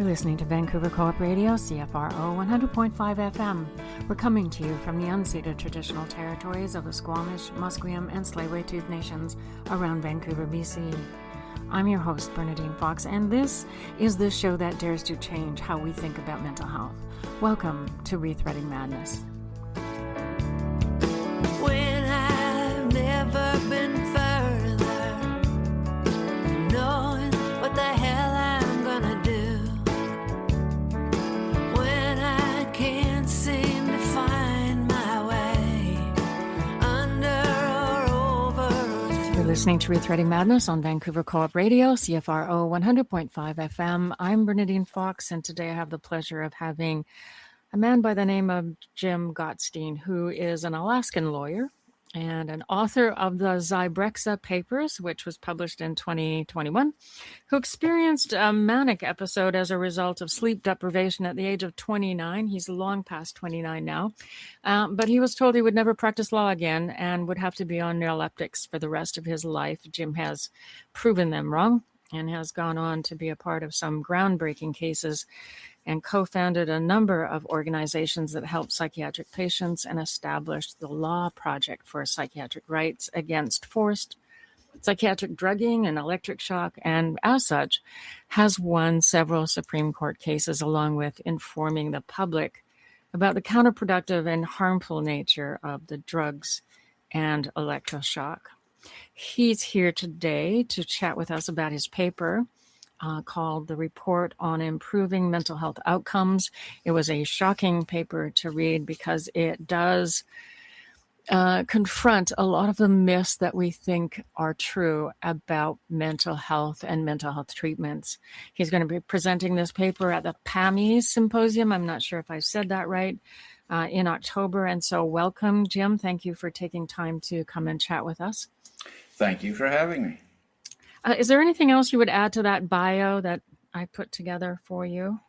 You're listening to Vancouver Co-op Radio, CFRO 100.5 FM. We're coming to you from the unceded traditional territories of the Squamish, Musqueam, and Tsleil-Waututh nations around Vancouver, BC. I'm your host, Bernadine Fox, and this is the show that dares to change how we think about mental health. Welcome to Rethreading Madness. When I've never been further from knowing what the hell I'm gonna do, when I can't seem to find my way under or over or through. You're listening to Rethreading Madness on Vancouver Co-op Radio, CFRO 100.5 FM. I'm Bernadine Fox, and today I have the pleasure of having a man by the name of Jim Gottstein, who is an Alaskan lawyer and an author of the Zyprexa Papers, which was published in 2021, who experienced a manic episode as a result of sleep deprivation at the age of 29. He's long past 29 now, but he was told he would never practice law again and would have to be on neuroleptics for the rest of his life. Jim has proven them wrong and has gone on to be a part of some groundbreaking cases and co-founded a number of organizations that help psychiatric patients and established the Law Project for Psychiatric Rights Against Forced Psychiatric Drugging and Electric Shock, and as such, has won several Supreme Court cases along with informing the public about the counterproductive and harmful nature of the drugs and electroshock. He's here today to chat with us about his paper, called The Report on Improving Mental Health Outcomes. It was a shocking paper to read because it does confront a lot of the myths that we think are true about mental health and mental health treatments. He's going to be presenting this paper at the PAMI Symposium. I'm not sure if I said that right, in October. And so welcome, Jim. Thank you for taking time to come and chat with us. Thank you for having me. Is there anything else you would add to that bio that I put together for you?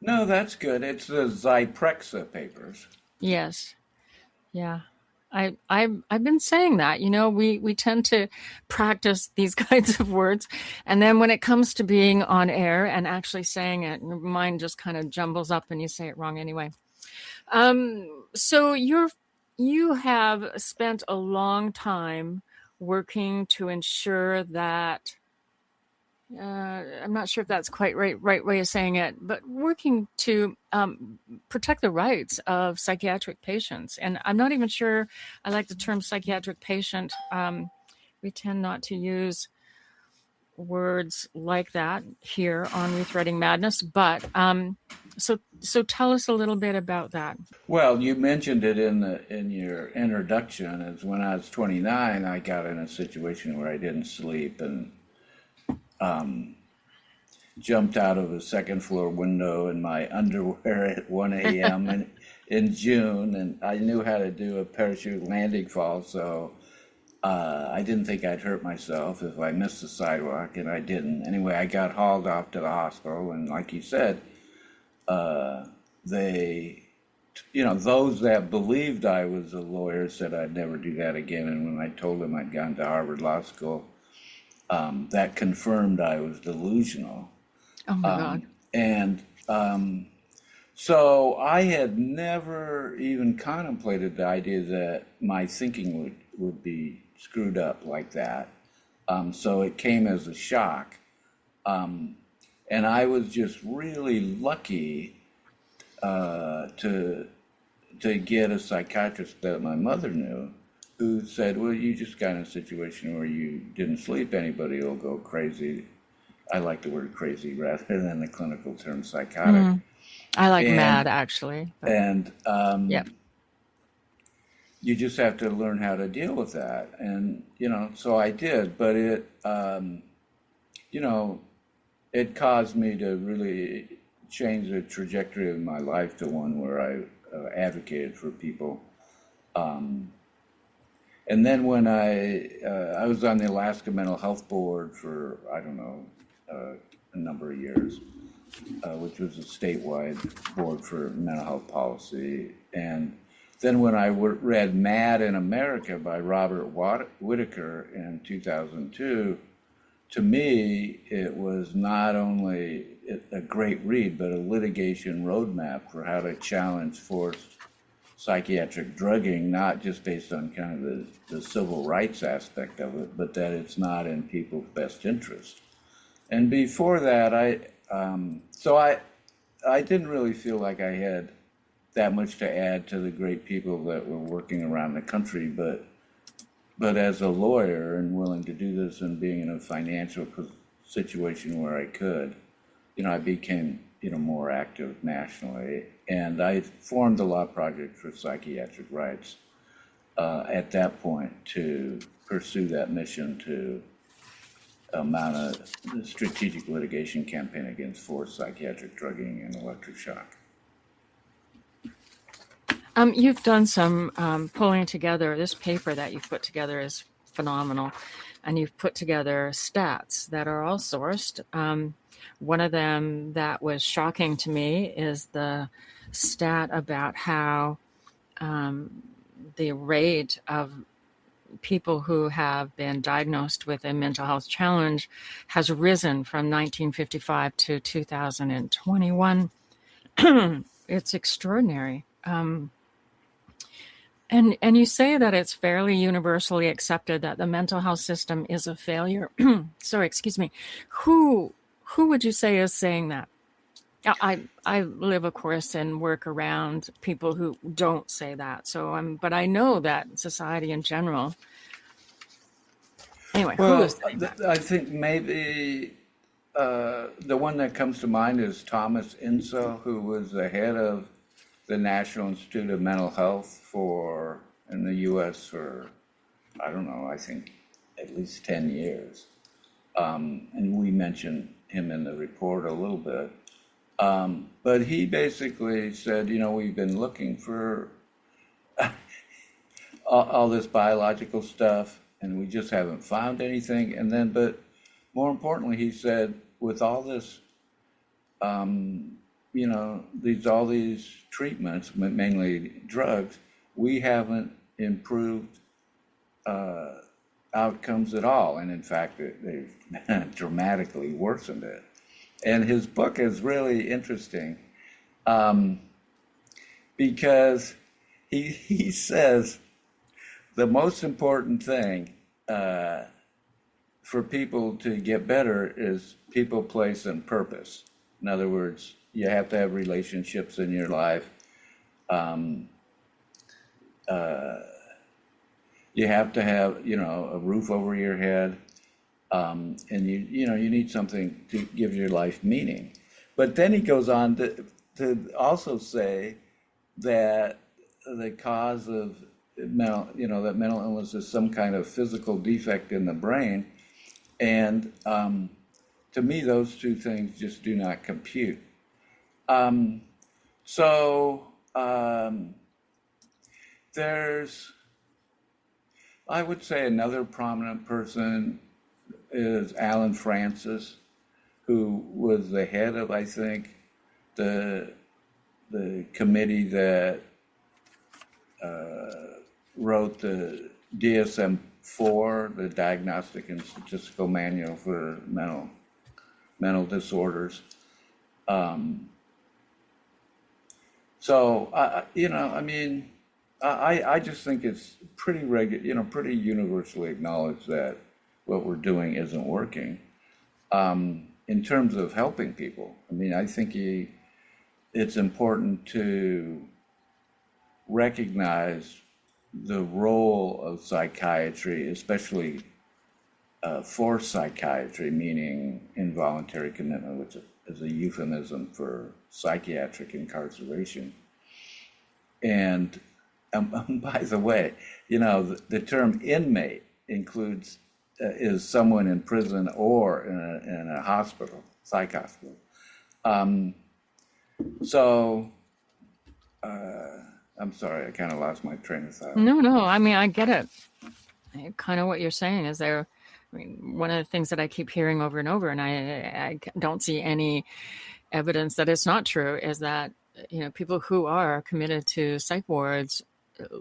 No, that's good. It's the Zyprexa Papers. Yes. Yeah. I've been saying that. You know, we tend to practice these kinds of words, and then when it comes to being on air and actually saying it, your mind just kind of jumbles up and you say it wrong anyway. So you have spent a long time working to ensure that, I'm not sure if that's quite right way of saying it, but working to protect the rights of psychiatric patients. And I'm not even sure I like the term psychiatric patient. We tend not to use words like that here on Rethreading Madness, but so tell us a little bit about that. Well, you mentioned it in your introduction. As when I was 29, I got in a situation where I didn't sleep and jumped out of a second floor window in my underwear at 1 a.m. in June, and I knew how to do a parachute landing fall, so I didn't think I'd hurt myself if I missed the sidewalk, and I didn't. Anyway, I got hauled off to the hospital, and like you said, those that believed I was a lawyer said I'd never do that again. And when I told them I'd gone to Harvard Law School, that confirmed I was delusional. Oh my God. And so I had never even contemplated the idea that my thinking would be screwed up like that. So it came as a shock. And I was just really lucky to get a psychiatrist that my mother knew, who said, well, you just got in a situation where you didn't sleep. Anybody will go crazy. I like the word crazy rather than the clinical term psychotic. Mm-hmm. I like mad, actually. But, and you just have to learn how to deal with that. And, so I did. But it, it caused me to really change the trajectory of my life to one where I advocated for people. And then when I was on the Alaskan Mental Health Board for, a number of years, which was a statewide board for mental health policy. And then when I read Mad in America by Robert Whitaker in 2002, to me, it was not only a great read, but a litigation roadmap for how to challenge forced psychiatric drugging, not just based on kind of the civil rights aspect of it, but that it's not in people's best interest. And before that, I didn't really feel like I had that much to add to the great people that were working around the country, but as a lawyer and willing to do this and being in a financial situation where I could, I became, more active nationally. And I formed the Law Project for Psychiatric Rights at that point to pursue that mission to mount a strategic litigation campaign against forced psychiatric drugging and electric shock. You've done some pulling together. This paper that you've put together is phenomenal. And you've put together stats that are all sourced. One of them that was shocking to me is the stat about how the rate of people who have been diagnosed with a mental health challenge has risen from 1955 to 2021. It's extraordinary. And you say that it's fairly universally accepted that the mental health system is a failure. Sorry, excuse me. Who would you say is saying that? I live, of course, and work around people who don't say that. So but I know that society in general. Anyway, who is saying that? I think maybe the one that comes to mind is Thomas Inso, who was the head of the National Institute of Mental Health in the U.S. for, I don't know, I think at least 10 years. And we mentioned him in the report a little bit. But he basically said, we've been looking for all this biological stuff, and we just haven't found anything. And then, but more importantly, he said, with all this, all these treatments, mainly drugs, we haven't improved outcomes at all. And in fact, they've dramatically worsened it. And his book is really interesting because he says the most important thing for people to get better is people, place, and purpose. In other words, you have to have relationships in your life. You have to have, a roof over your head. And you need something to give your life meaning. But then he goes on to also say that the cause of that mental illness is some kind of physical defect in the brain. And to me, those two things just do not compute. There's, I would say, another prominent person is Alan Francis, who was the head of, I think, the committee that wrote the DSM-4, the Diagnostic and Statistical Manual for Mental Disorders. I just think it's pretty pretty universally acknowledged that what we're doing isn't working. In terms of helping people, I think it's important to recognize the role of psychiatry, especially forced psychiatry, meaning involuntary commitment, which is a euphemism for psychiatric incarceration. And by the way, the term inmate includes is someone in prison or in a hospital, psych hospital. I'm sorry, I kind of lost my train of thought. No, I get it. Kind of what you're saying is one of the things that I keep hearing over and over, and I don't see any evidence that it's not true, is that people who are committed to psych wards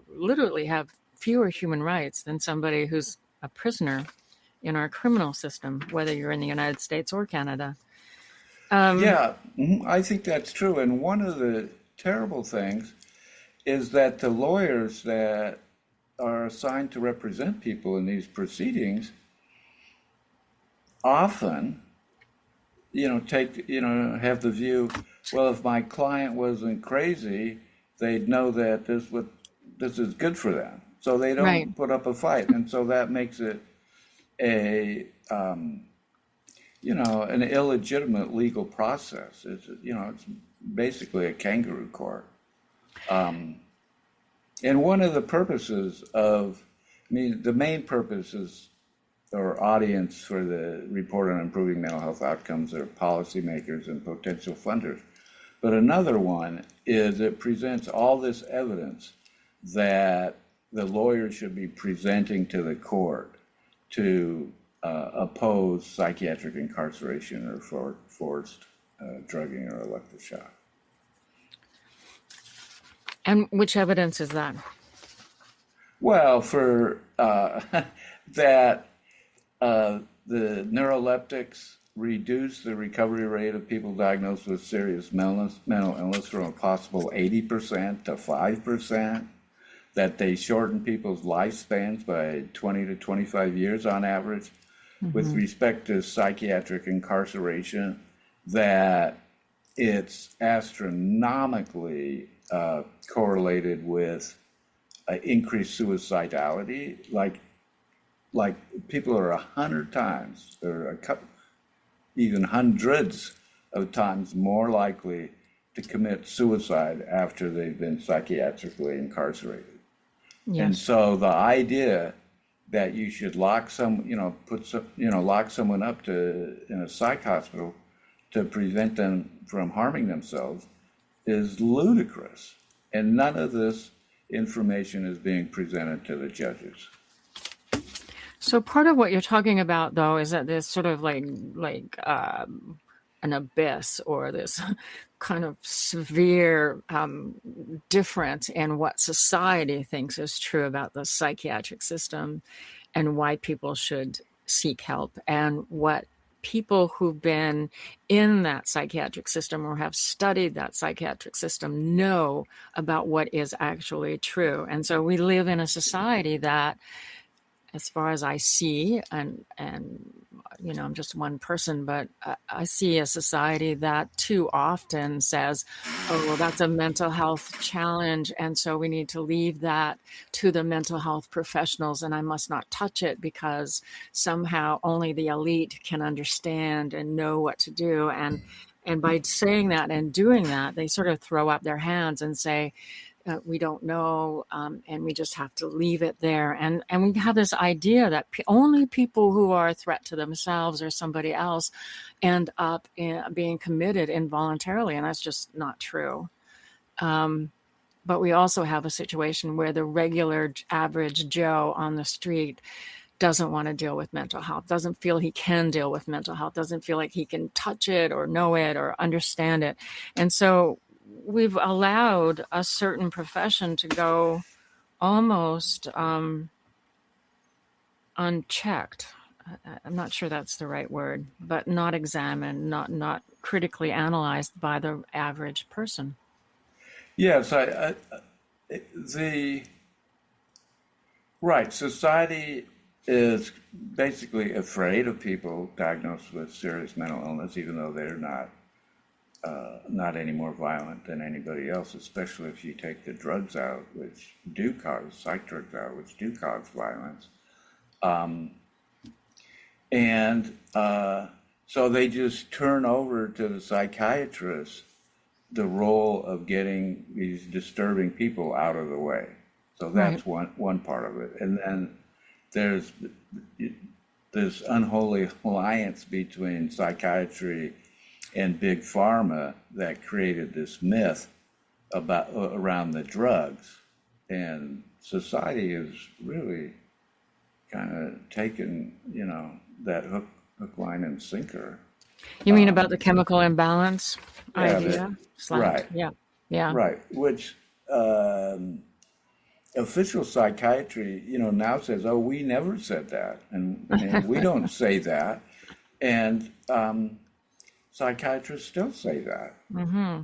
literally have fewer human rights than somebody who's a prisoner in our criminal system, whether you're in the United States or Canada. Yeah, I think that's true. And one of the terrible things is that the lawyers that are assigned to represent people in these proceedings often, have the view, well, if my client wasn't crazy, they'd know that this is good for them. So they Right. don't put up a fight. And so that makes it a, an illegitimate legal process. It's basically a kangaroo court. And one of the purposes the main purposes or audience for the report on improving mental health outcomes are policymakers and potential funders. But another one is it presents all this evidence that the lawyer should be presenting to the court to oppose psychiatric incarceration or forced drugging or electroshock. And which evidence is that? Well, for that, the neuroleptics reduce the recovery rate of people diagnosed with serious mental illness from a possible 80% to 5%, that they shorten people's lifespans by 20 to 25 years on average. With respect to psychiatric incarceration, that it's astronomically correlated with increased suicidality. Like people are 100 times or a couple, even hundreds of times more likely to commit suicide after they've been psychiatrically incarcerated. Yes. And so the idea that you should lock someone up in a psych hospital to prevent them from harming themselves is ludicrous. And none of this information is being presented to the judges. So part of what you're talking about, though, is that there's sort of like an abyss or this kind of severe difference in what society thinks is true about the psychiatric system and why people should seek help, and what people who've been in that psychiatric system or have studied that psychiatric system know about what is actually true. And so we live in a society that, as far as I see, and I'm just one person, but I see a society that too often says, oh, well, that's a mental health challenge, and so we need to leave that to the mental health professionals, and I must not touch it because somehow only the elite can understand and know what to do. And by saying that and doing that, they sort of throw up their hands and say, we don't know, and we just have to leave it there. And we have this idea that only people who are a threat to themselves or somebody else end up being committed involuntarily, and that's just not true. But we also have a situation where the regular average Joe on the street doesn't want to deal with mental health, doesn't feel he can deal with mental health, doesn't feel like he can touch it or know it or understand it. And so we've allowed a certain profession to go almost unchecked. I'm not sure that's the right word, but not examined, not critically analyzed by the average person. Yes, society is basically afraid of people diagnosed with serious mental illness, even though they're not any more violent than anybody else, especially if you take the drugs out, which do cause, psych drugs out, which do cause violence. So they just turn over to the psychiatrist the role of getting these disturbing people out of the way. So that's one part of it. And then there's this unholy alliance between psychiatry and big pharma that created this myth around the drugs, and society has really kind of taken that hook, line, and sinker. You mean about the chemical imbalance idea? Right. Yeah. Right. Which official psychiatry, now says, "Oh, we never said that," and we don't say that, and psychiatrists still say that, Mm-hmm.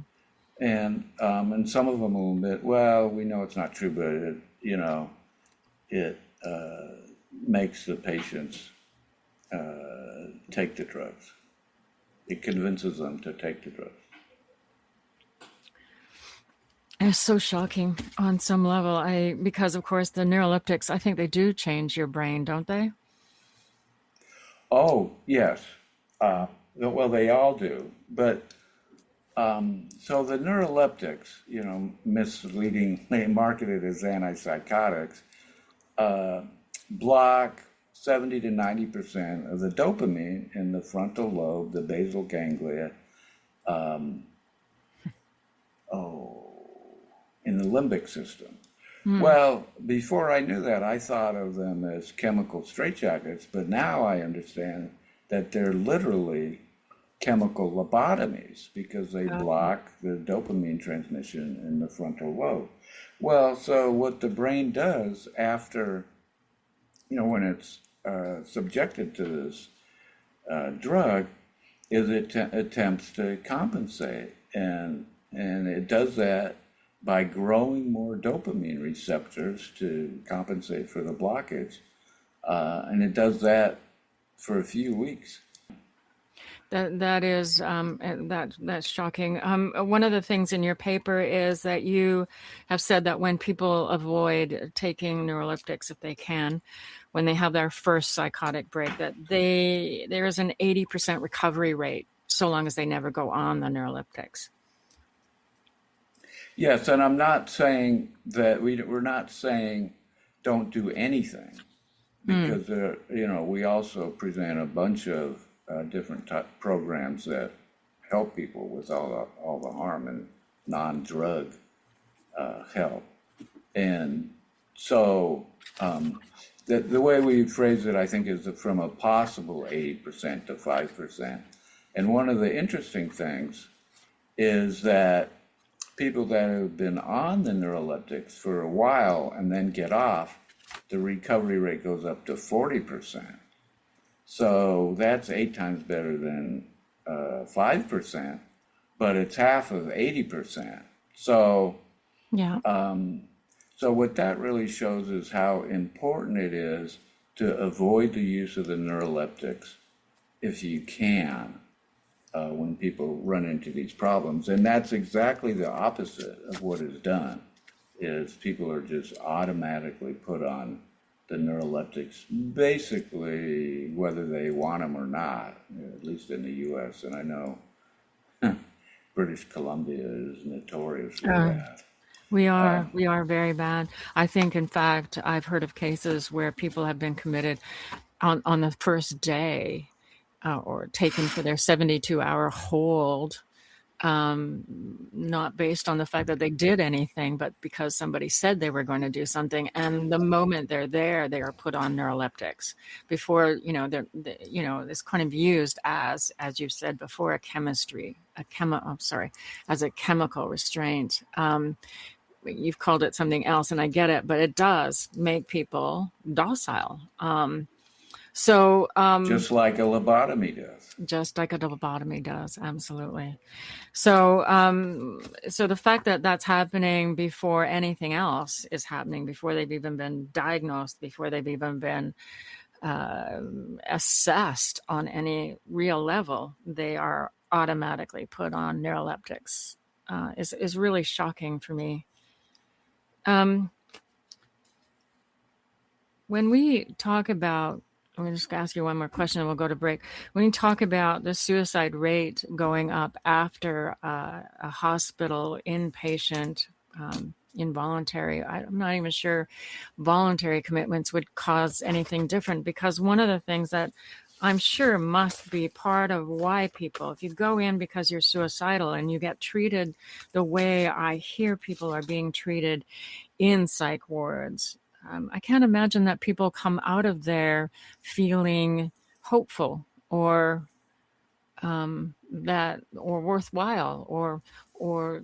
and some of them will admit, "Well, we know it's not true, but it makes the patients take the drugs. It convinces them to take the drugs." It's so shocking on some level. Because of course the neuroleptics, I think they do change your brain, don't they? Oh, yes. Well, they all do. But so the neuroleptics, misleadingly marketed as antipsychotics, block 70 to 90% of the dopamine in the frontal lobe, the basal ganglia, um, oh, in the limbic system. Hmm. Well, before I knew that, I thought of them as chemical straitjackets, but now I understand that they're literally chemical lobotomies because they Uh, block the dopamine transmission in the frontal lobe. Well, so what the brain does after, when it's subjected to this drug, is it attempts to compensate, and it does that by growing more dopamine receptors to compensate for the blockage, and it does that for a few weeks. that is that's shocking. One of the things in your paper is that you have said that when people avoid taking neuroleptics if they can, when they have their first psychotic break, that there is an 80% recovery rate so long as they never go on the neuroleptics. Yes, and I'm not saying that we're not saying don't do anything Hmm. because we also present a bunch of different programs that help people with all the harm and non-drug help. And so the way we phrase it, I think, is from a possible 80% to 5%. And one of the interesting things is that people that have been on the neuroleptics for a while and then get off, the recovery rate goes up to 40%. So that's 8 times better than 5%, but it's half of 80%. So, Yeah. so what that really shows is how important it is to avoid the use of the neuroleptics if you can, when people run into these problems. And that's exactly the opposite of what is done, is people are just automatically put on the neuroleptics, basically whether they want them or not, at least in the US. And I know British Columbia is notorious for Uh, that. we are very bad. I think, in fact, I've heard of cases where people have been committed on the first day or taken for their 72-hour hold, not based on the fact that they did anything, but because somebody said they were going to do something. And the moment they're there, they are put on neuroleptics before, it's kind of used as you've said before, as a chemical restraint. You've called it something else, and I get it, but it does make people docile. So, Just like a lobotomy does. just like a lobotomy does, absolutely. So, so the fact that that's happening before anything else is happening, before they've even been diagnosed, before they've even been assessed on any real level, they are automatically put on neuroleptics, is really shocking for me. Um, when we talk about, I'm just going to ask you one more question and we'll go to break. When you talk about the suicide rate going up after a hospital inpatient involuntary, I'm not even sure voluntary commitments would cause anything different, because one of the things that I'm sure must be part of why people, if you go in because you're suicidal and you get treated the way I hear people are being treated in psych wards, I can't imagine that people come out of there feeling hopeful or that or worthwhile or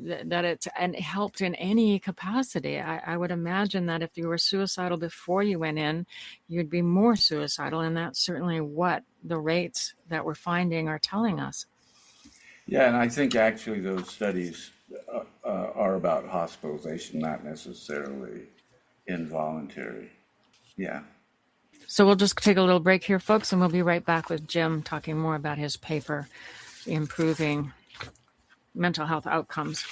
that it's and helped in any capacity. I would imagine that if you were suicidal before you went in, you'd be more suicidal, and that's certainly what the rates that we're finding are telling us. Yeah, and I think actually those studies are about hospitalization, not necessarily involuntary. Yeah. So we'll just take a little break here, folks, and we'll be right back with Jim talking more about his paper, Improving Mental Health Outcomes.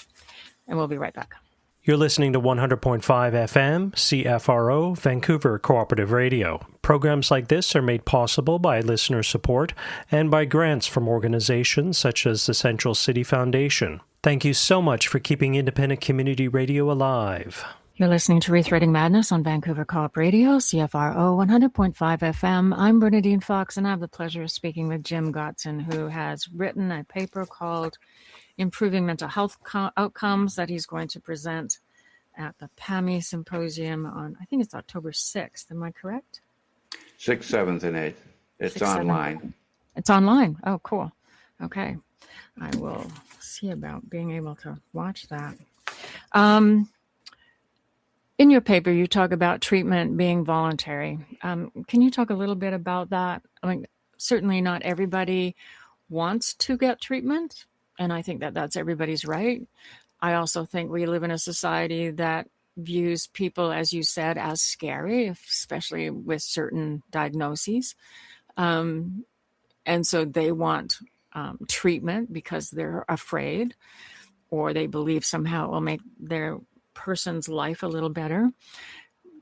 And we'll be right back. You're listening to 100.5 FM, CFRO, Vancouver Cooperative Radio. Programs like this are made possible by listener support and by grants from organizations such as the Central City Foundation. Thank you so much for keeping independent community radio alive. You're listening to Rethreading Madness on Vancouver Co-op Radio, CFRO 100.5 FM. I'm Bernadine Fox, and I have the pleasure of speaking with Jim Gottstein, who has written a paper called Improving Mental Health Outcomes that he's going to present at the PAMI Symposium on, I think it's October 6th. Am I correct? 6th, 7th, and 8th. It's 6th, online. 7th. It's online. Oh, cool. Okay. I will see about being able to watch that. In your paper, you talk about treatment being voluntary. Can you talk a little bit about that? I mean, certainly not everybody wants to get treatment, and I think that that's everybody's right. I also think we live in a society that views people, as you said, as scary, especially with certain diagnoses. And so they want treatment because they're afraid, or they believe somehow it will make their person's life a little better.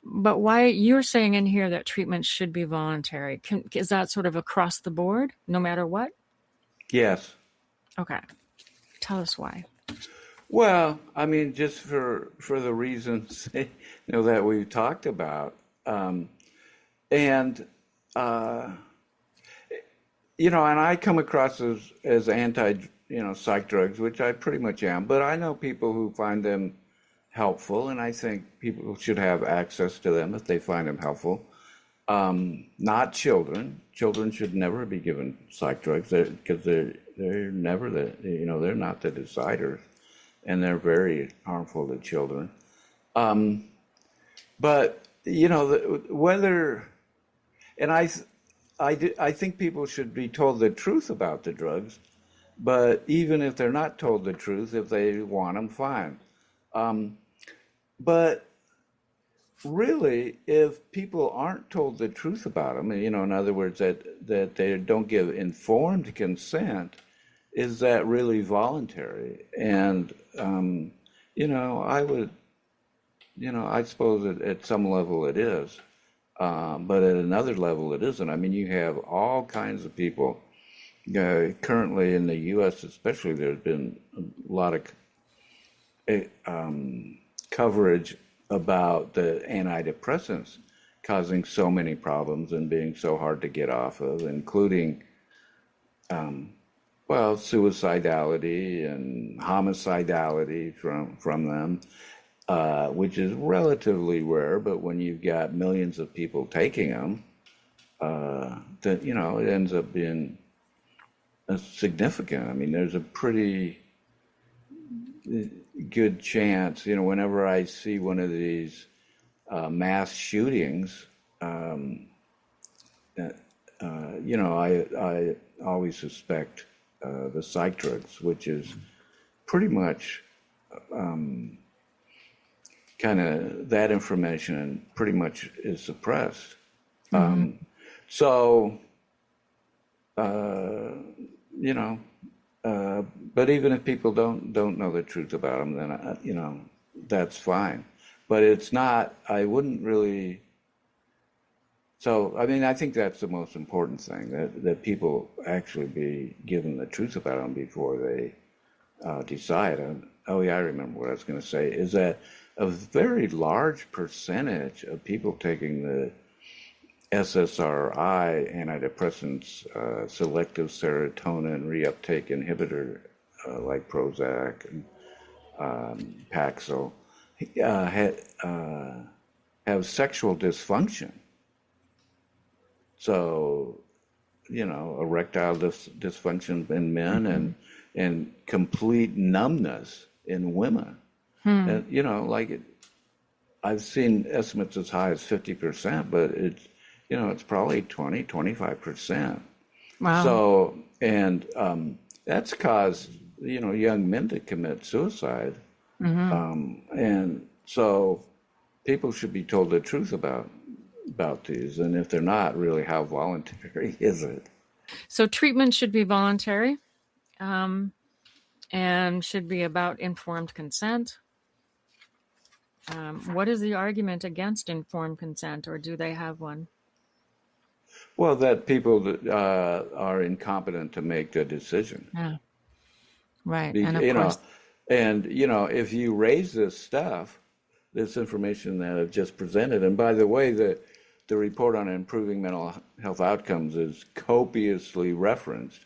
But why you're saying in here that treatment should be voluntary? Is that sort of across the board, no matter what? Yes. Okay. Tell us why. Well, I mean, just for the reasons that we've talked about, and and I come across as anti psych drugs, which I pretty much am, but I know people who find them helpful, and I think people should have access to them if they find them helpful. Not children. Children should never be given psych drugs because they're never they're not the deciders, and they're very harmful to children. But whether, and I think people should be told the truth about the drugs, but even if they're not told the truth, if they want them, fine. But really, if people aren't told the truth about them, in other words, that they don't give informed consent, is that really voluntary? And, I would, I suppose at some level it is, but at another level it isn't. I mean, you have all kinds of people. Currently in the U.S. especially, there's been a lot of coverage about the antidepressants causing so many problems and being so hard to get off of, including, suicidality and homicidality from them, which is relatively rare, but when you've got millions of people taking them, then, it ends up being significant. I mean, there's a pretty good chance, whenever I see one of these mass shootings, I always suspect the psych drugs, which is pretty much kind of that information pretty much is suppressed. Mm-hmm. But even if people don't know the truth about them, then that's fine. But it's not. I wouldn't really. So I mean, I think that's the most important thing, that people actually be given the truth about them before they decide. I remember what I was going to say is that a very large percentage of people taking the SSRI antidepressants, selective serotonin reuptake inhibitor like Prozac and Paxil, have sexual dysfunction. So erectile dysfunction in men and complete numbness in women. And, I've seen estimates as high as 50%, but it's probably 20-25%. Wow. So, and that's caused, young men to commit suicide. And so people should be told the truth about these. And if they're not, really, how voluntary is it? So treatment should be voluntary, and should be about informed consent. What is the argument against informed consent, or do they have one? Well, that people that are incompetent to make the decision. Yeah. Right. Be- And of You know, course, if you raise this stuff, this information that I've just presented, and by the way, the report on improving mental health outcomes is copiously referenced,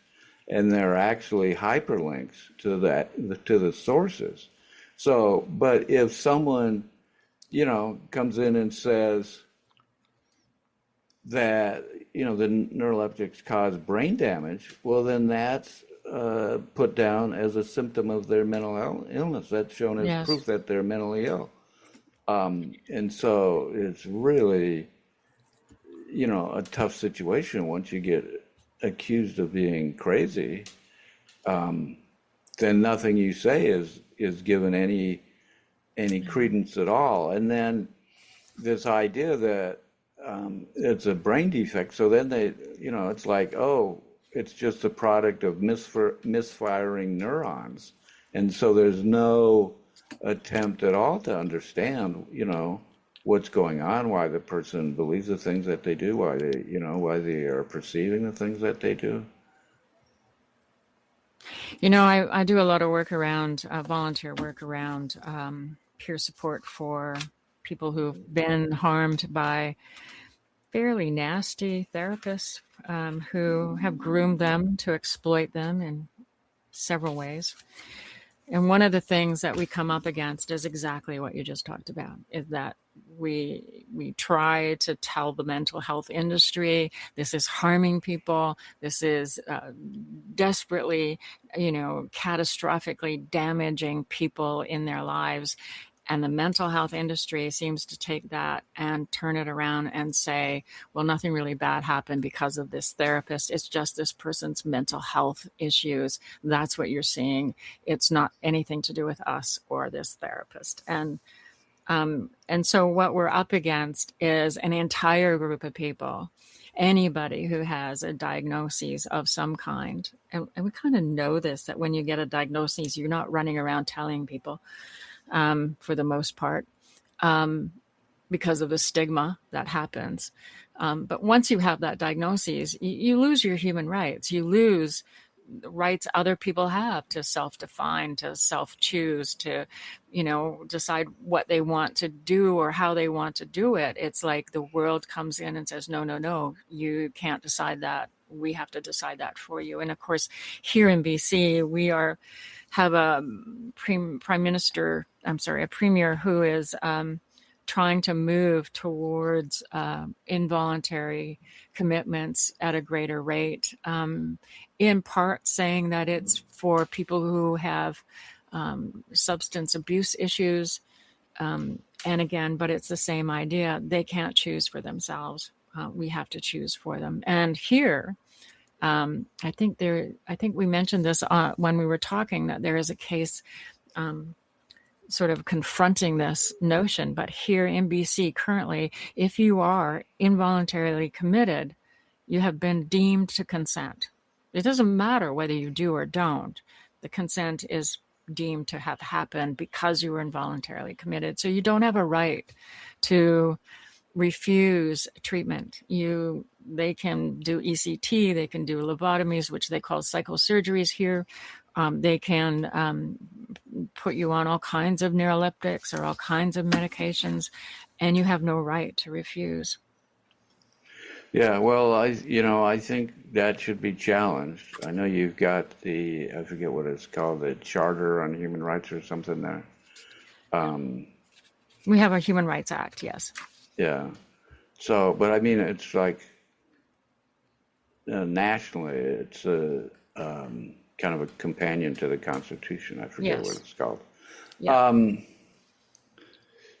and there are actually hyperlinks to the sources. So, but if someone, comes in and says that, the neuroleptics cause brain damage, well, then that's put down as a symptom of their mental illness. That's shown as yes. proof that they're mentally ill. And so it's really, a tough situation once you get accused of being crazy. Then nothing you say is given any credence at all. And then this idea that it's a brain defect, so then they, it's like, oh, it's just a product of misfiring neurons. And so there's no attempt at all to understand, what's going on, why the person believes the things that they do, why they are perceiving the things that they do. I do a lot of work around volunteer work around peer support for people who've been harmed by fairly nasty therapists who have groomed them to exploit them in several ways. And one of the things that we come up against is exactly what you just talked about, is that we try to tell the mental health industry, this is harming people, this is desperately, catastrophically damaging people in their lives. And the mental health industry seems to take that and turn it around and say, well, nothing really bad happened because of this therapist. It's just this person's mental health issues. That's what you're seeing. It's not anything to do with us or this therapist. And so what we're up against is an entire group of people, anybody who has a diagnosis of some kind. And we kind of know this, that when you get a diagnosis, you're not running around telling people. For the most part, because of the stigma that happens. But once you have that diagnosis, you lose your human rights. You lose the rights other people have to self-define, to self-choose, to, decide what they want to do or how they want to do it. It's like the world comes in and says, no, you can't decide that. We have to decide that for you. And of course, here in BC, we have a premier who is trying to move towards involuntary commitments at a greater rate, in part saying that it's for people who have substance abuse issues. And again, but it's the same idea. They can't choose for themselves. We have to choose for them. And here, I think we mentioned this when we were talking, that there is a case sort of confronting this notion. But here in BC currently, if you are involuntarily committed, you have been deemed to consent. It doesn't matter whether you do or don't. The consent is deemed to have happened because you were involuntarily committed. So you don't have a right to refuse treatment. They can do ECT, they can do lobotomies, which they call psychosurgeries here. They can put you on all kinds of neuroleptics or all kinds of medications, and you have no right to refuse. Yeah, well, I think that should be challenged. I know you've got I forget what it's called, the Charter on Human Rights or something there. We have a Human Rights Act, yes. Yeah. So, but I mean, it's like, nationally, it's a kind of a companion to the Constitution. I forget what Yes. it's called. Yeah.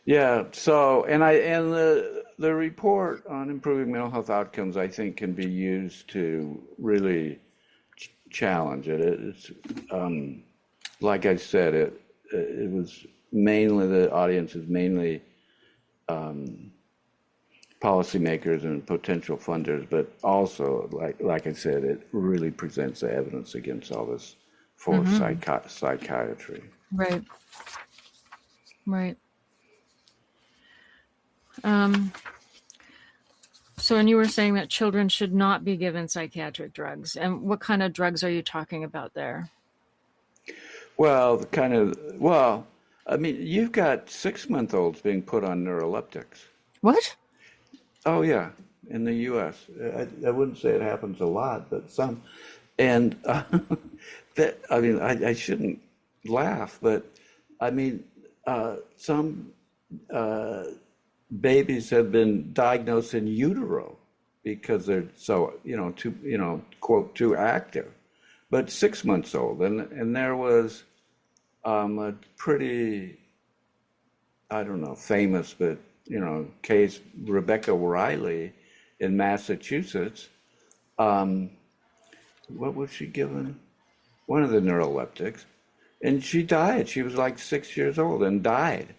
Yeah. So, and the report on improving mental health outcomes, I think, can be used to really challenge it. It's like I said, it was mainly, the audience is mainly policymakers and potential funders, but also, like I said, it really presents the evidence against all this for psychiatry. Right. Right. So, and you were saying that children should not be given psychiatric drugs. And what kind of drugs are you talking about there? Well, I mean, you've got 6-month-olds being put on neuroleptics. What? Oh, yeah, in the U.S. I wouldn't say it happens a lot, but some. And I mean, I shouldn't laugh, but I mean, some babies have been diagnosed in utero because they're so, quote, too active. But 6 months old, and there was a pretty, I don't know, famous, but case, Rebecca Riley in Massachusetts. What was she given? One of the neuroleptics, and she died. She was like 6 years old and died.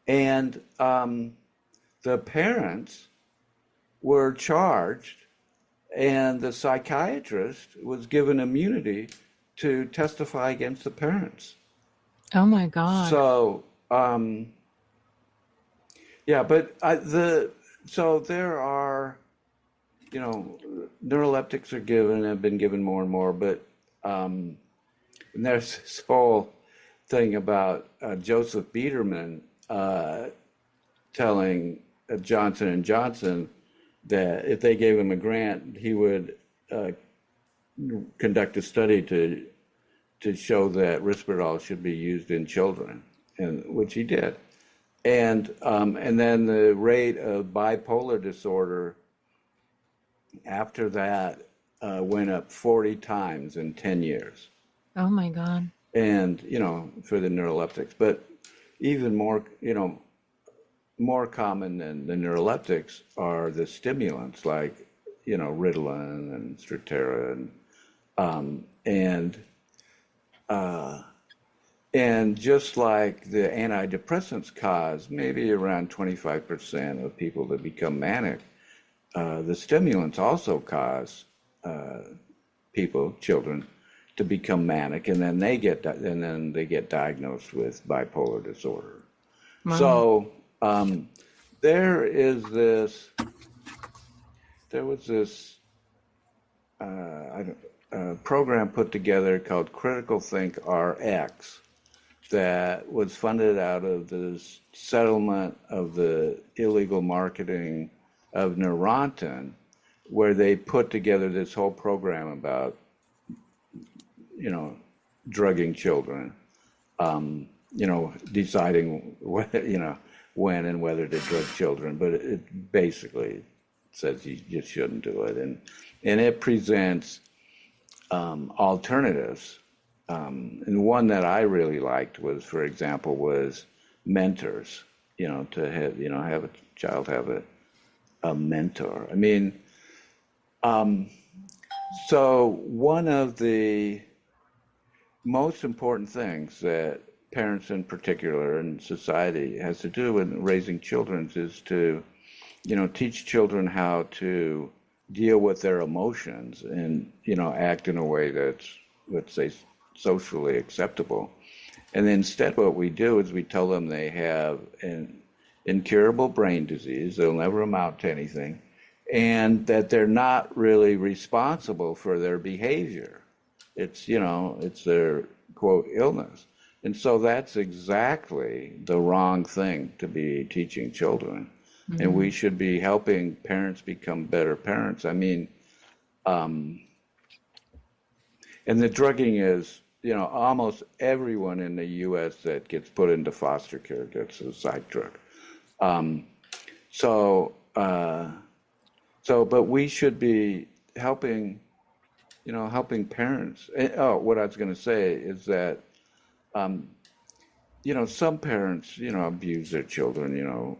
And the parents were charged, and the psychiatrist was given immunity to testify against the parents. Oh my God. So, yeah, but so there are, neuroleptics are given, have been given more and more, but and there's this whole thing about Joseph Biederman telling Johnson and Johnson that if they gave him a grant, he would conduct a study to show that Risperdal should be used in children, and which he did. And then the rate of bipolar disorder after that went up 40 times in 10 years. Oh my God. And, for the neuroleptics, but even more, more common than the neuroleptics are the stimulants like, Ritalin and Strattera and just like the antidepressants cause maybe around 25% of people that become manic, the stimulants also cause children, to become manic, and then they get diagnosed with bipolar disorder. Wow. So there was this program put together called Critical Think RX that was funded out of the settlement of the illegal marketing of Neurontin, where they put together this whole program about, drugging children, deciding when and whether to drug children, but it basically says you just shouldn't do it, and it presents alternatives. And one that I really liked was, for example, was mentors. To have a child have a mentor. I mean, so one of the most important things that parents in particular and society has to do with raising children is to, teach children how to deal with their emotions and, act in a way that's, let's say, socially acceptable. And instead what we do is we tell them they have an incurable brain disease, they'll never amount to anything, and that they're not really responsible for their behavior. It's, it's their, quote, illness. And so that's exactly the wrong thing to be teaching children. Mm-hmm. And we should be helping parents become better parents. I mean, and the drugging is, almost everyone in the U.S. that gets put into foster care gets a psych drug. But we should be helping helping parents. Oh, what I was going to say is that, some parents, abuse their children,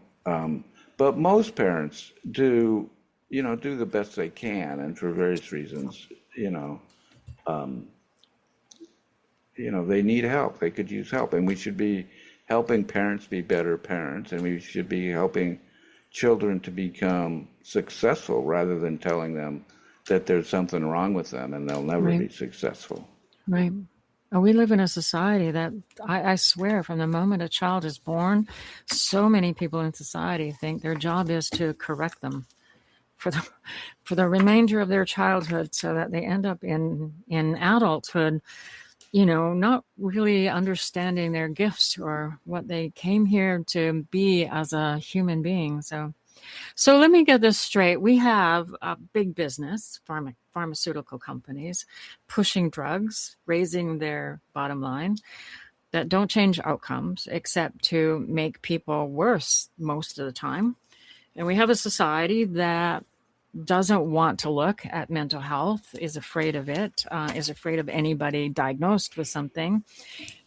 but most parents do the best they can, and for various reasons, they need help. They could use help, and we should be helping parents be better parents, and we should be helping children to become successful rather than telling them that there's something wrong with them and they'll never be successful. Right. We live in a society that I swear from the moment a child is born, so many people in society think their job is to correct them for the remainder of their childhood, so that they end up in adulthood, not really understanding their gifts or what they came here to be as a human being. So let me get this straight. We have a big business, pharmaceutical companies, pushing drugs, raising their bottom line, that don't change outcomes except to make people worse most of the time. And we have a society that doesn't want to look at mental health, is afraid of it, is afraid of anybody diagnosed with something,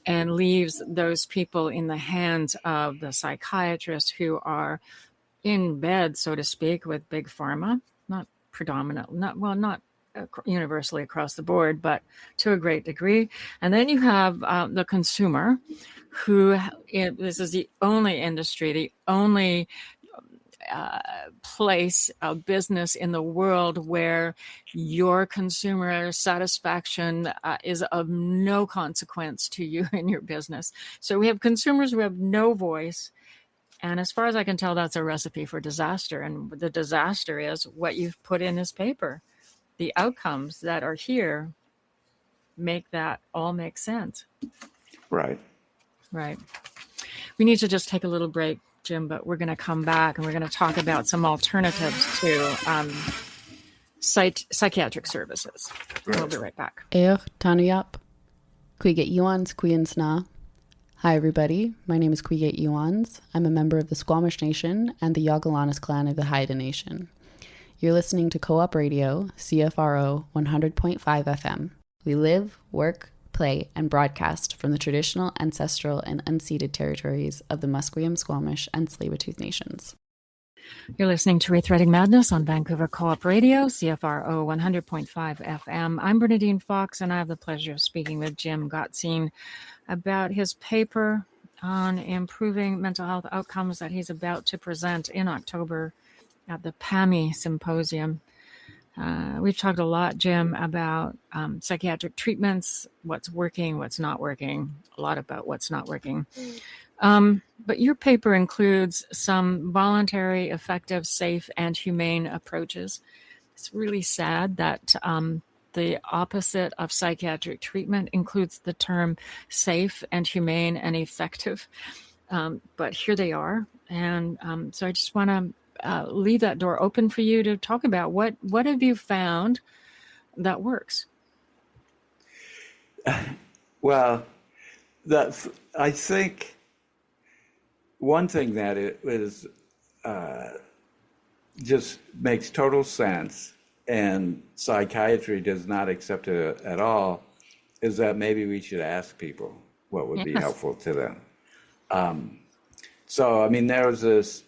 and leaves those people in the hands of the psychiatrists who are in bed, so to speak, with big pharma, not universally across the board, but to a great degree. And then you have the consumer, this is the only industry, the only place of business in the world where your consumer satisfaction is of no consequence to you in your business. So we have consumers who have no voice. And as far as I can tell, that's a recipe for disaster. And the disaster is what you've put in this paper. The outcomes that are here make that all make sense. Right. Right. We need to just take a little break, Jim, but we're going to come back and we're going to talk about some alternatives to psychiatric services. Right. We'll be right back. Tanuyap, Kuiget Yuans, Kuyansna. Hi, everybody. My name is Kuiget Yuans. I'm a member of the Squamish Nation and the Yagalanas clan of the Haida Nation. You're listening to Co-op Radio, CFRO 100.5 FM. We live, work, play, and broadcast from the traditional, ancestral, and unceded territories of the Musqueam, Squamish, and Tsleil-Waututh Nations. You're listening to Rethreading Madness on Vancouver Co-op Radio, CFRO 100.5 FM. I'm Bernadine Fox, and I have the pleasure of speaking with Jim Gottstein about his paper on improving mental health outcomes that he's about to present in October at the PAMI Symposium. We've talked a lot, Jim, about psychiatric treatments, what's working, what's not working, a lot about what's not working. But your paper includes some voluntary, effective, safe, and humane approaches. It's really sad that the opposite of psychiatric treatment includes the term safe and humane and effective. But here they are. And so I just want to leave that door open for you to talk about what have you found that works? Well, I think one thing that it is just makes total sense, and psychiatry does not accept it at all, is that maybe we should ask people what would be helpful to them. So, I mean, there was this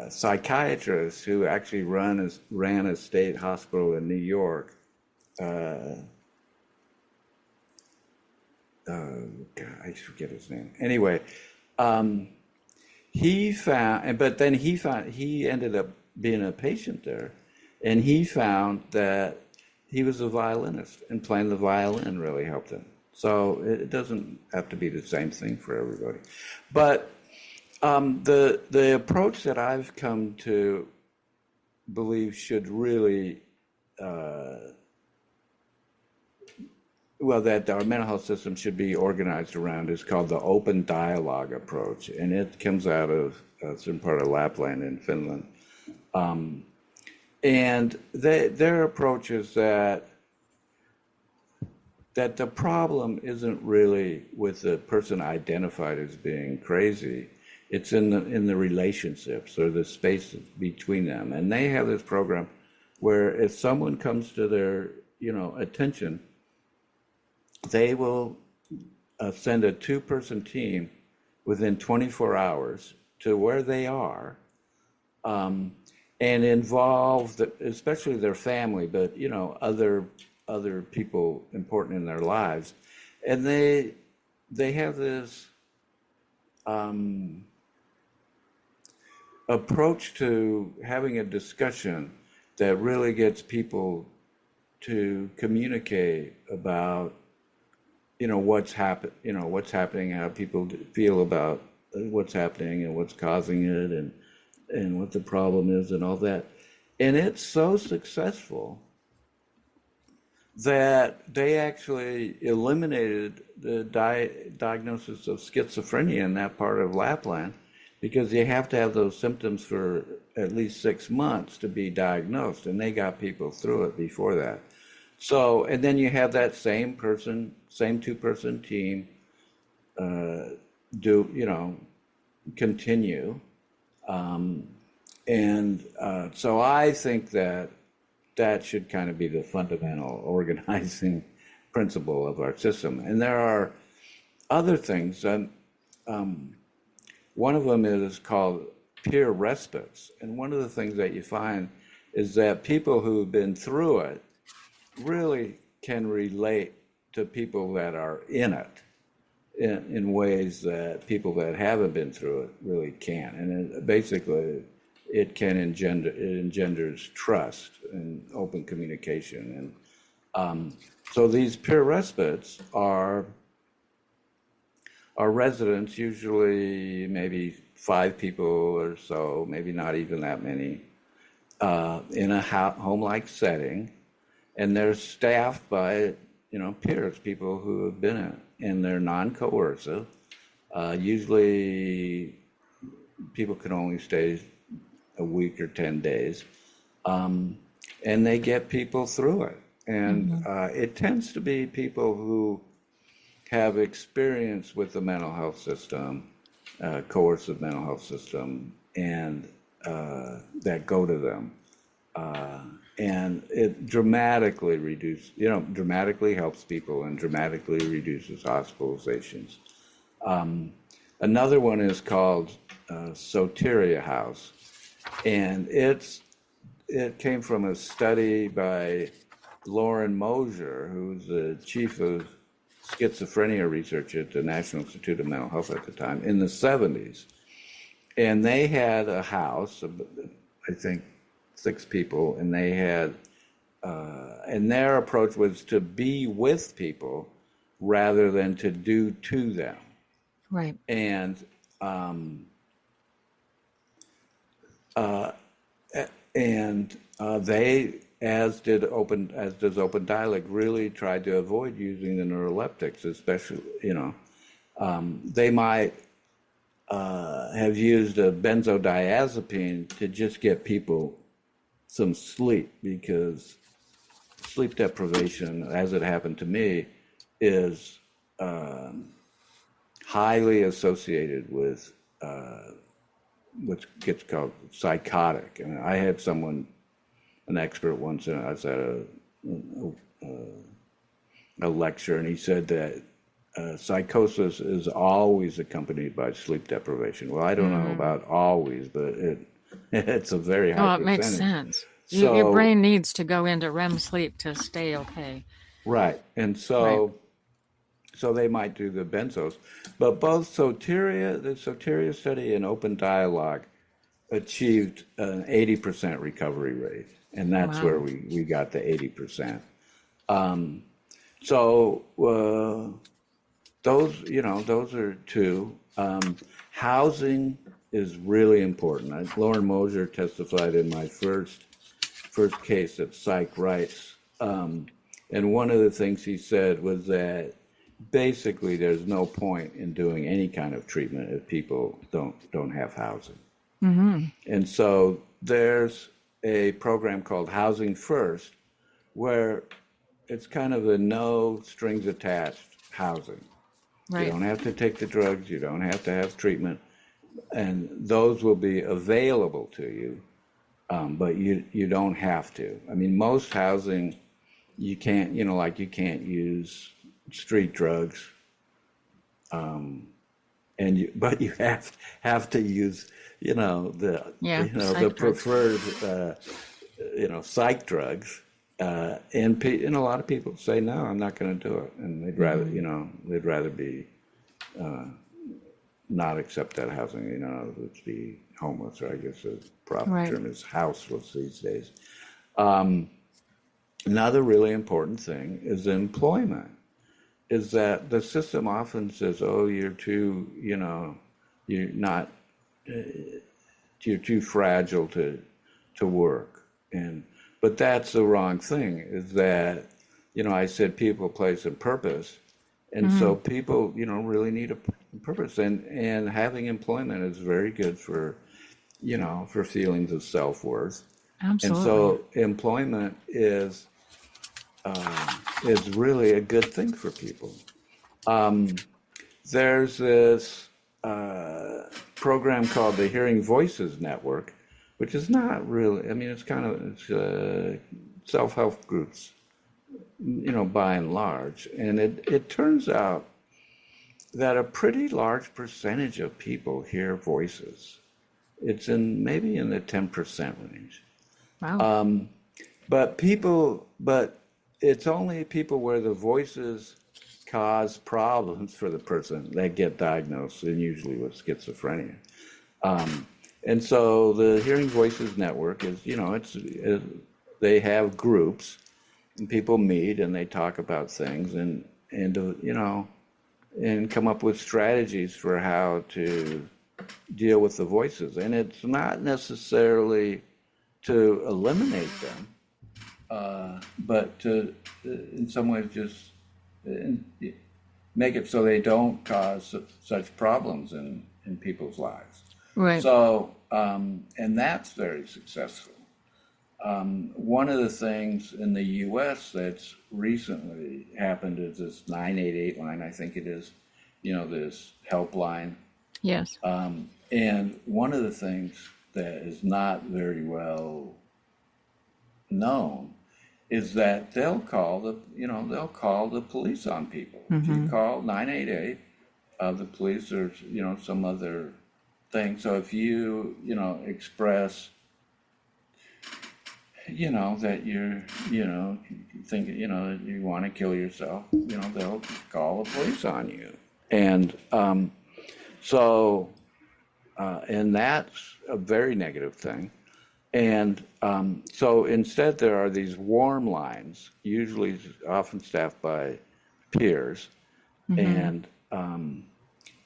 psychiatrist who actually ran a state hospital in New York. God, I forget his name. Anyway, he ended up being a patient there, and he found that he was a violinist, and playing the violin really helped him. So it doesn't have to be the same thing for everybody. But the approach that I've come to believe should really, that our mental health system should be organized around is called the open dialogue approach. And it comes out of some part of Lapland in Finland. And their approach is that the problem isn't really with the person identified as being crazy. It's in the relationships or the space between them. And they have this program where if someone comes to their attention, they will send a 2-person team within 24 hours to where they are, and involve especially their family, but other people important in their lives, and they have this approach to having a discussion that really gets people to communicate about what's happening, how people feel about what's happening and what's causing it, and what the problem is and all that. And it's so successful that they actually eliminated the diagnosis of schizophrenia in that part of Lapland, because you have to have those symptoms for at least 6 months to be diagnosed, and they got people through it before that. So, and then you have that same 2-person team continue. So I think that should kind of be the fundamental organizing principle of our system. And there are other things. One of them is called peer respites. And one of the things that you find is that people who've been through it really can relate to people that are in it in ways that people that haven't been through it really can't. And basically, it engenders trust and open communication. And so these peer respites are residents, usually maybe 5 people or so, maybe not even that many, in a home-like setting, and they're staffed by peers, people who have been in it, and they're non-coercive. Usually, people can only stay a week or 10 days, and they get people through it. And it tends to be people who have experience with the mental health system, coercive mental health system, and that go to them. And it dramatically helps people and dramatically reduces hospitalizations. Another one is called Soteria House. And it came from a study by Lauren Mosier, who's the chief of schizophrenia research at the National Institute of Mental Health at the time, in the 70s. And they had a house of, I think, 6 people, and they had, and their approach was to be with people rather than to do to them. Right. And they, as does Open Dialogue, really tried to avoid using the neuroleptics, especially, they might have used a benzodiazepine to just get people some sleep, because sleep deprivation, as it happened to me, is highly associated with what gets called psychotic. And I had an expert once, I was at a lecture, and he said that psychosis is always accompanied by sleep deprivation. Well, I don't know about always, but it's a very high percentage. It makes sense. So, your brain needs to go into REM sleep to stay okay. Right. And so they might do the benzos. But both the Soteria study and Open Dialogue achieved an 80% recovery rate. And that's where we got the 80%. Those are 2. Housing is really important. Lauren Mosier testified in my first case at Psych Rights. And one of the things he said was that basically there's no point in doing any kind of treatment if people don't have housing. Mm-hmm. And so there's a program called Housing First, where it's kind of a no strings attached housing. Right. You don't have to take the drugs, you don't have to have treatment, and those will be available to you, but you don't have to. I mean, most housing you can't, like you can't use street drugs, but you have to use, the preferred, psych drugs. And a lot of people say, no, I'm not going to do it. And they'd rather be, not accept that housing, let's be homeless, or I guess the proper term is houseless these days. Another really important thing is employment, is that the system often says, oh, you're too, you're too fragile to work. But that's the wrong thing, is that, I said people, place, and purpose. And so people, really need a purpose. And having employment is very good for, for feelings of self-worth. Absolutely. And so employment is really a good thing for people. There's this program called the Hearing Voices Network, which is not really, it's self-help groups, by and large. And it turns out that a pretty large percentage of people hear voices. It's maybe in the 10% range. Wow. But it's only people where the voices cause problems for the person that get diagnosed, and usually with schizophrenia. And so the Hearing Voices Network is, they have groups, and people meet and they talk about things and come up with strategies for how to deal with the voices. And it's not necessarily to eliminate them, but to, in some ways, just make it so they don't cause such problems in people's lives. Right. So, and that's very successful. One of the things in the U.S. that's recently happened is this 988 line, I think it is, this helpline. Yes. And one of the things that is not very well known is that they'll call the police on people. If you call 988, the police or, some other thing. So if you, express, that you're, think, you want to kill yourself, they'll call the police on you. And and that's a very negative thing. And so instead there are these warm lines, usually often staffed by peers, and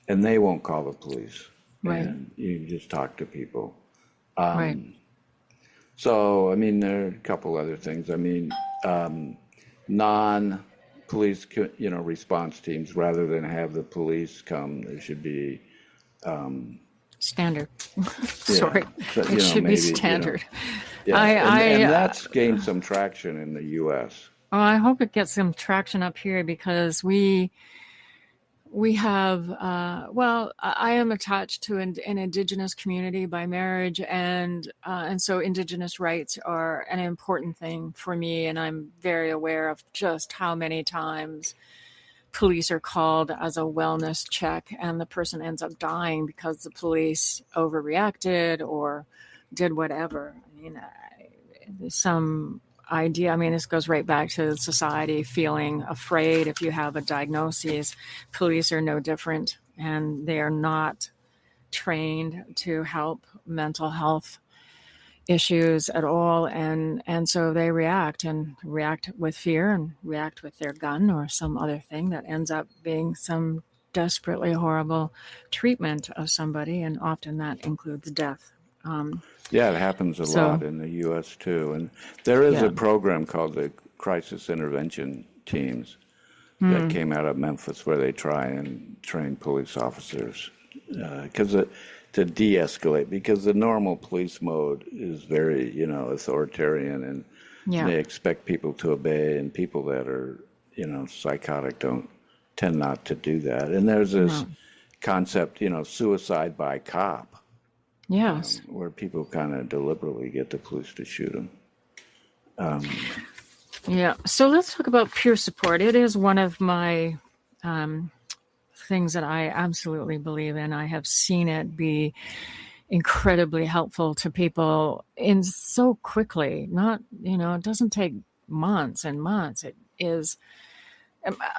they won't call the police. Right. And you can just talk to people. Right. So, there are a couple other things. Non-police, response teams, rather than have the police come, there should be... standard. Sorry. It should be standard. And that's gained some traction in the U.S. Well, I hope it gets some traction up here, because we have, I am attached to an Indigenous community by marriage, and so Indigenous rights are an important thing for me, and I'm very aware of just how many times police are called as a wellness check, and the person ends up dying because the police overreacted or did whatever. There's some idea. This goes right back to society feeling afraid if you have a diagnosis. Police are no different, and they are not trained to help mental health issues at all, and so they react with fear and react with their gun or some other thing that ends up being some desperately horrible treatment of somebody, and often that includes death. Yeah, it happens a lot in the U.S. too, and there is a program called the Crisis Intervention Teams that came out of Memphis, where they try and train police officers to de-escalate, because the normal police mode is very, authoritarian, and they expect people to obey, and people that are, psychotic tend not to do that. And there's this concept, suicide by cop. Yes. Where people kind of deliberately get the police to shoot them. Yeah. So let's talk about peer support. It is one of my things that I absolutely believe in. I have seen it be incredibly helpful to people in so quickly. Not, it doesn't take months and months. It is,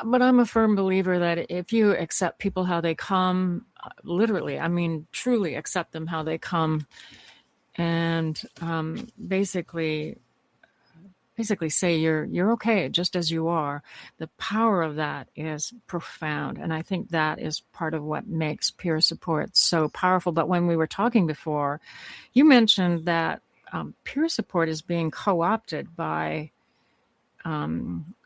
but I'm a firm believer that if you accept people how they come, literally, I mean, truly accept them how they come, and basically say you're okay just as you are, the power of that is profound. And I think that is part of what makes peer support so powerful. But when we were talking before, you mentioned that peer support is being co-opted by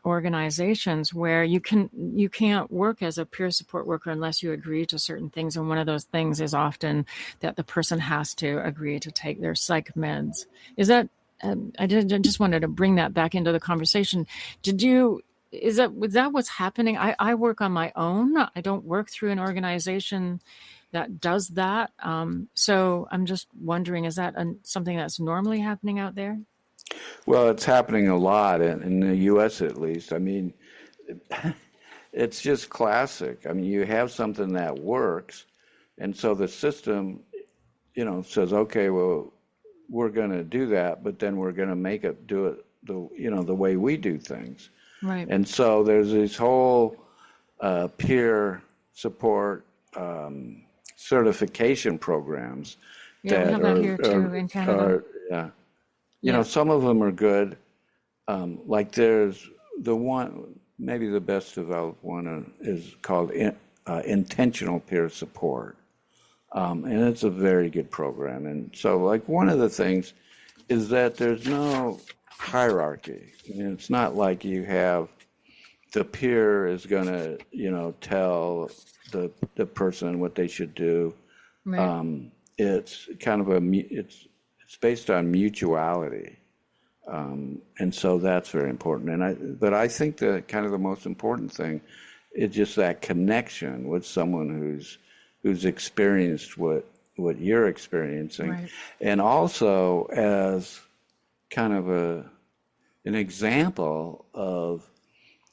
organizations where you can't work as a peer support worker unless you agree to certain things, and one of those things is often that the person has to agree to take their psych meds. Is that I just wanted to bring that back into the conversation. Was that what's happening? I work on my own. I don't work through an organization that does that. So I'm just wondering, is that something that's normally happening out there? Well, it's happening a lot in the U.S. at least. I mean, it's just classic. I mean, you have something that works, and so the system, says, okay, well, we're going to do that, but then we're going to make it do it the way we do things. Right. And so there's these whole peer support certification programs. Yeah, we have that here too in Canada. Some of them are good. Like there's the one, maybe the best developed one is called intentional peer support. And it's a very good program. And so, like, one of the things is that there's no hierarchy. I mean, it's not like you have the peer is going to, tell the person what they should do. Right. It's kind of it's based on mutuality. And so that's very important. But I think the kind of the most important thing is just that connection with someone who's experienced what you're experiencing. Right. And also as kind of an example of,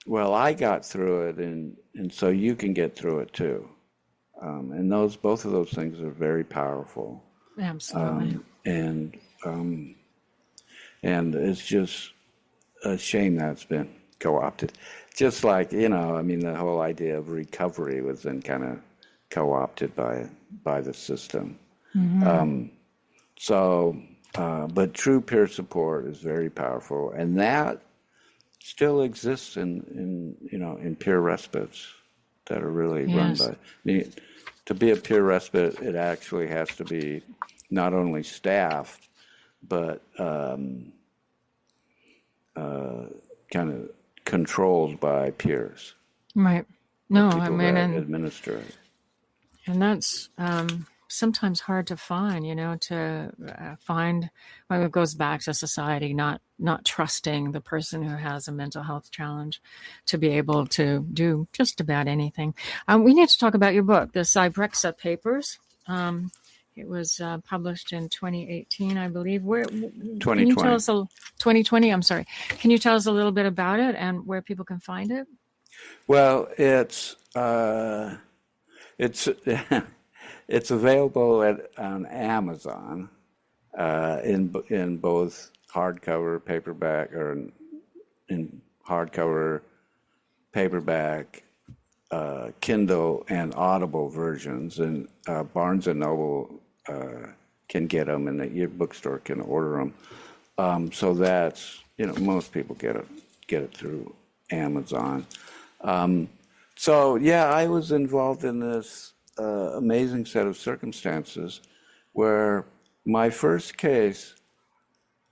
well, I got through it and so you can get through it too. And both of those things are very powerful. Absolutely. And it's just a shame that it's been co-opted. Just like, the whole idea of recovery was then kind of co-opted by the system. Mm-hmm. But true peer support is very powerful, and that still exists in peer respites that are really run by. I mean, to be a peer respite, it actually has to be not only staffed, but kind of controlled by peers. Right. No, people I mean, that administer it. And that's sometimes hard to find, find, well, it goes back to society not trusting the person who has a mental health challenge to be able to do just about anything. We need to talk about your book, the Zyprexa Papers. It was published in 2018, I believe. 2020. Can you tell us 2020, I'm sorry. Can you tell us a little bit about it and where people can find it? Well, it's available on Amazon in both hardcover, paperback, or in hardcover, paperback, Kindle, and Audible versions. And Barnes and Noble can get them, and your bookstore can order them. So that's most people get it through Amazon. So yeah, I was involved in this amazing set of circumstances where my first case,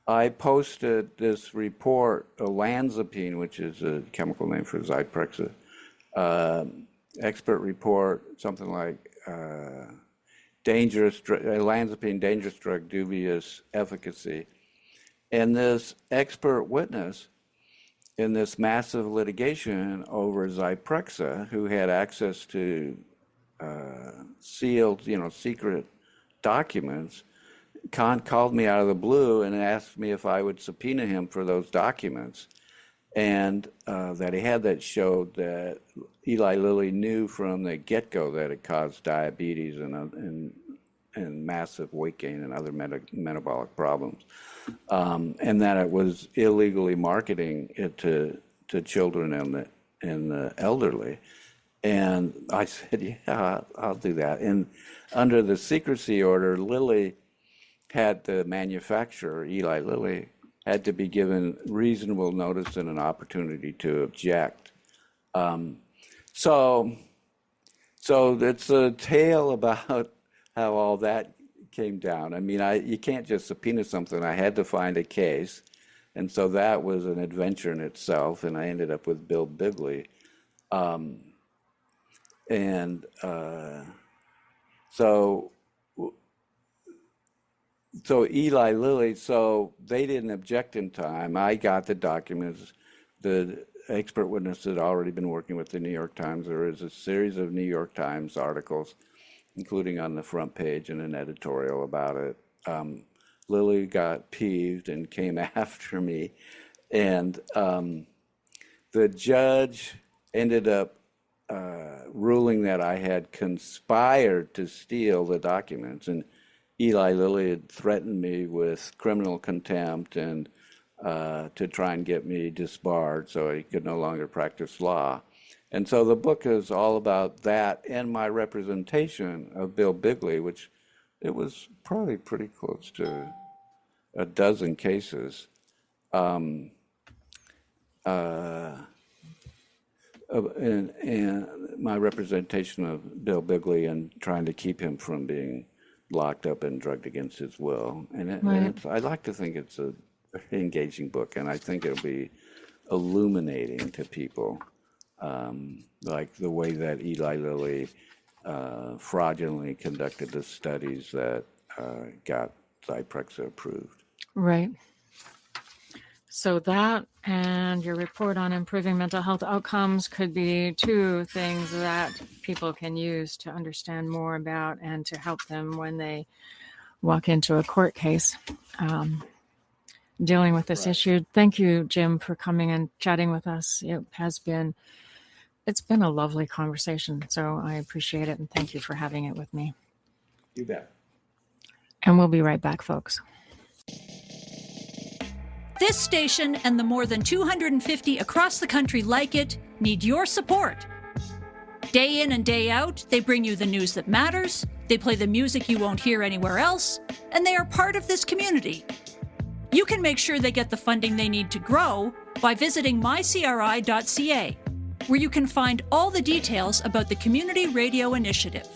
I posted this report, olanzapine, which is a chemical name for Zyprexa, expert report, something like olanzapine, dangerous drug, dubious efficacy. And this expert witness in this massive litigation over Zyprexa, who had access to sealed, secret documents, called me out of the blue and asked me if I would subpoena him for those documents. and that he had that showed that Eli Lilly knew from the get-go that it caused diabetes and massive weight gain and other metabolic problems, and that it was illegally marketing it to children and the elderly. And I said, yeah, I'll do that. And under the secrecy order, Lilly had the manufacturer, Eli Lilly, had to be given reasonable notice and an opportunity to object. So it's a tale about how all that came down. I mean, you can't just subpoena something. I had to find a case. And so that was an adventure in itself. And I ended up with Bill Bigley. So Eli Lilly, so they didn't object in time. I got the documents. The expert witness had already been working with the New York Times. There is a series of New York Times articles, including on the front page and an editorial about it. Lilly got peeved and came after me. And the judge ended up ruling that I had conspired to steal the documents. And Eli Lilly had threatened me with criminal contempt and to try and get me disbarred so he could no longer practice law. And so the book is all about that and my representation of Bill Bigley, which it was probably pretty close to a dozen cases. And my representation of Bill Bigley and trying to keep him from being locked up and drugged against his will. And I like to think it's a very engaging book, and I think it'll be illuminating to people, like the way that Eli Lilly fraudulently conducted the studies that got Zyprexa approved. Right. So that and your report on improving mental health outcomes could be two things that people can use to understand more about and to help them when they walk into a court case dealing with this issue. Thank you, Jim, for coming and chatting with us. It's been a lovely conversation, so I appreciate it, and thank you for having it with me. You bet. And we'll be right back, folks. This station and the more than 250 across the country like it need your support. Day in and day out, they bring you the news that matters, they play the music you won't hear anywhere else, and they are part of this community. You can make sure they get the funding they need to grow by visiting mycri.ca, where you can find all the details about the Community Radio Initiative.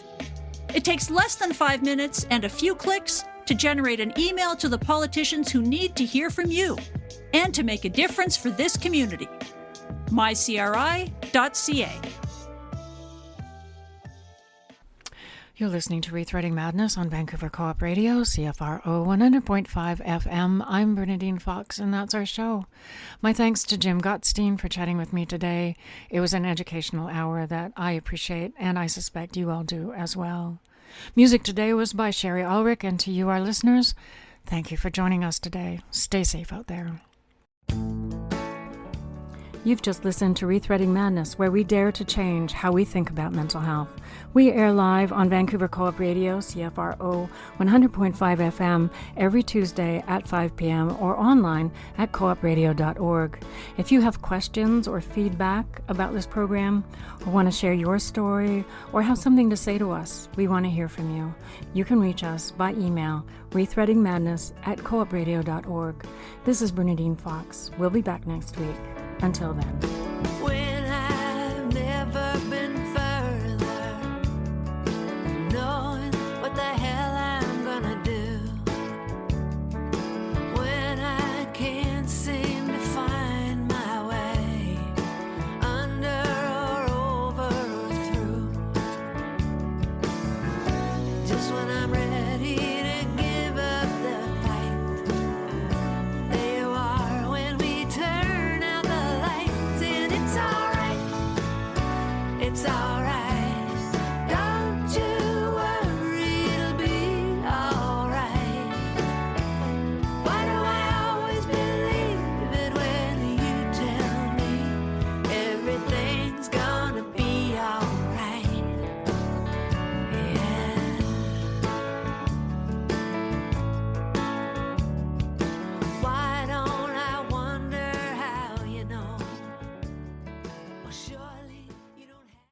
It takes less than 5 minutes and a few clicks to generate an email to the politicians who need to hear from you and to make a difference for this community. mycri.ca. You're listening to Rethreading Madness on Vancouver Co-op Radio, CFRO 100.5 FM. I'm Bernadine Fox, and that's our show. My thanks to Jim Gottstein for chatting with me today. It was an educational hour that I appreciate, and I suspect you all do as well. Music today was by Sherry Ulrich, and to you, our listeners, thank you for joining us today. Stay safe out there. You've just listened to Rethreading Madness, where we dare to change how we think about mental health. We air live on Vancouver Co-op Radio, CFRO 100.5 FM, every Tuesday at 5 p.m. or online at coopradio.org. If you have questions or feedback about this program, or want to share your story, or have something to say to us, we want to hear from you. You can reach us by email, rethreadingmadness@coopradio.org. This is Bernadine Fox. We'll be back next week. Until then. When I've never been further, knowing what the hell I'm gonna do. When I can't seem to find my way, under or over or through. Just when I'm ready to give up the fight, there you are when we turn out the lights, and it's alright. It's all